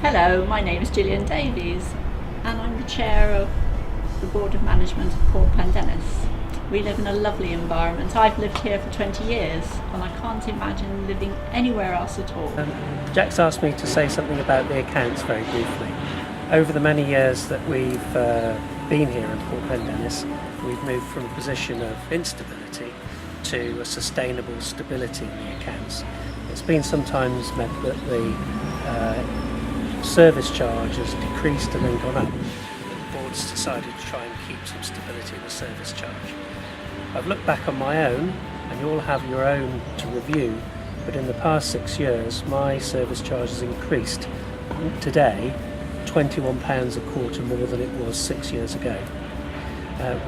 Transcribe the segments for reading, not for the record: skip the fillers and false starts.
Hello, my name is Gillian Davies and I'm the chair of the Board of Management of Court Pendennis. We live in a lovely environment. I've lived here for 20 years and I can't imagine living anywhere else at all. Jack's asked me to say something about the accounts very briefly. Over the many years that we've been here in Court Pendennis, we've moved from a position of instability to a sustainable stability in the accounts. It's been sometimes meant that the service charge has decreased and then gone up. The board's decided to try and keep some stability in the service charge. I've looked back on my own, and you all have your own to review, but in the past 6 years my service charge has increased. Today, £21 a quarter more than it was 6 years ago.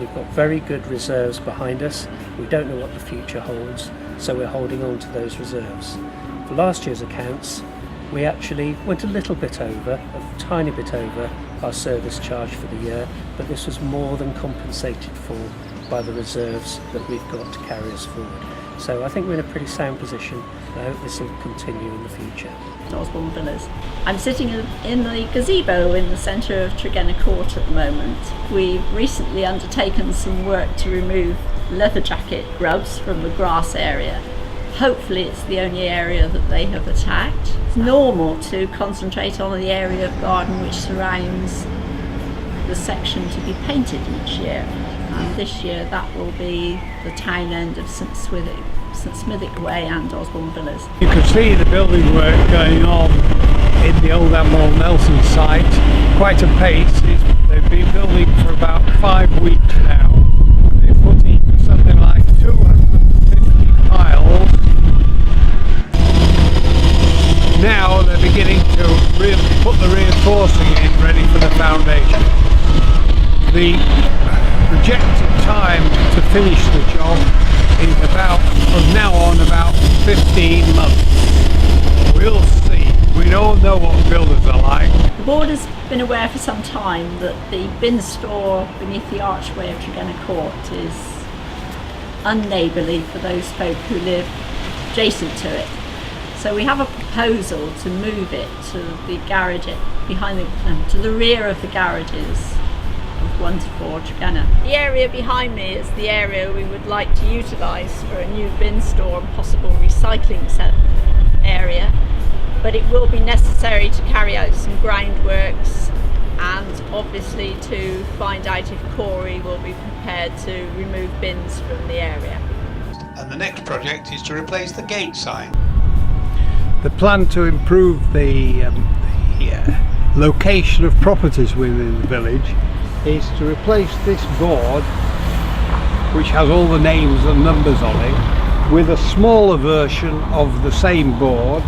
We've got very good reserves behind us. We don't know what the future holds, so we're holding on to those reserves. For last year's accounts, we actually went a little bit over, a tiny bit over our service charge for the year, but this was more than compensated for by the reserves that we've got to carry us forward. So I think we're in a pretty sound position. I hope this will continue in the future. Osborne Villas. I'm sitting in the gazebo in the centre of Tregenna Court at the moment. We've recently undertaken some work to remove leather jacket grubs from the grass area. Hopefully it's the only area that they have attacked. It's normal to concentrate on the area of garden which surrounds the section to be painted each year. And this year that will be the town end of St Smithick Way and Osborne Villas. You can see the building work going on in the old Admiral Nelson site, quite a pace. They've been building for about 5 weeks now. They're putting something like 250 piles. Now they're beginning to put the reinforcing in, ready for the foundation. The projected time to finish the job is from now on, about 15 months. We'll see. We don't know what builders are like. The board has been aware for some time that the bin store beneath the archway of Tregenna Court is unneighbourly for those folk who live adjacent to it. So we have a proposal to move it to the garage to the rear of the garages of 1 to 4 Tregenna. The area behind me is the area we would like to utilise for a new bin store and possible recycling area, but it will be necessary to carry out some groundworks and obviously to find out if Corey will be prepared to remove bins from the area. And the next project is to replace the gate sign. The plan to improve the location of properties within the village is to replace this board, which has all the names and numbers on it, with a smaller version of the same board,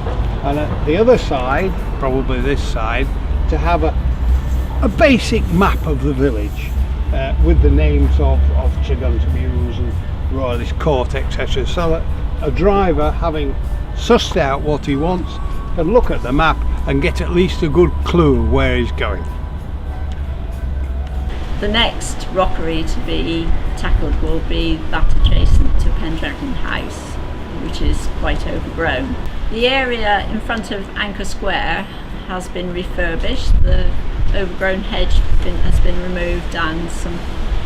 and at the other side, probably this side, to have a basic map of the village with the names of Tregunta Mews and Royalist Court, etc., so that a driver, having sussed out what he wants, can look at the map and get at least a good clue where he's going. The next rockery to be tackled will be that adjacent to Pendragon House, which is quite overgrown. The area in front of Anchor Square has been refurbished. The overgrown hedge has been removed and some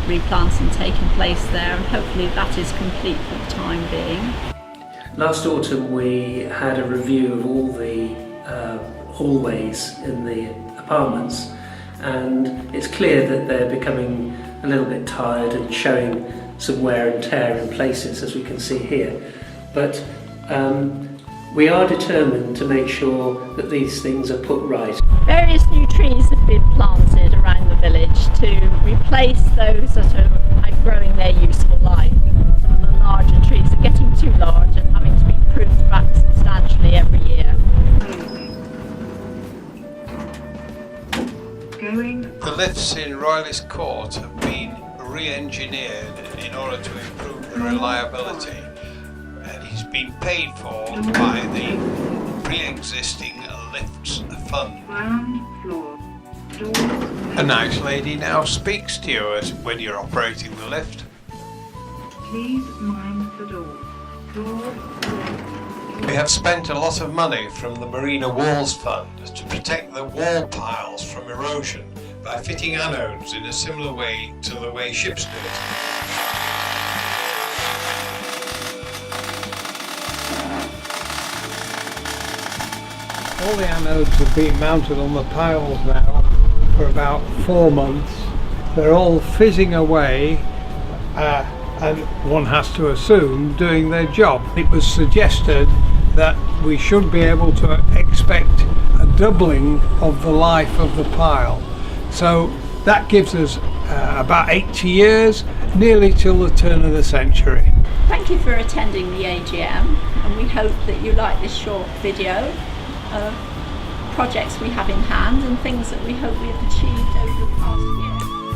replanting taking place there, and hopefully that is complete for the time being. Last autumn we had a review of all the hallways in the apartments, and it's clear that they're becoming a little bit tired and showing some wear and tear in places, as we can see here. But we are determined to make sure that these things are put right. Various new trees have been planted around the village to replace those that are outgrowing their useful life. Some of the larger trees are getting too large and having to be pruned back substantially every year. The lifts in Royalist Court have been re-engineered in order to improve the reliability, and he's been paid for by the pre-existing lifts fund. Ground floor. A nice lady now speaks to you when you're operating the lift. Please mind the door. Door. We have spent a lot of money from the Marina Walls Fund to protect the wall piles from erosion by fitting anodes in a similar way to the way ships do it. All the anodes have been mounted on the piles now for about 4 months. They're all fizzing away and one has to assume doing their job. It was suggested that we should be able to expect a doubling of the life of the pile. So that gives us about 80 years, nearly till the turn of the century. Thank you for attending the AGM, and we hope that you like this short video of projects we have in hand and things that we hope we have achieved over the past year.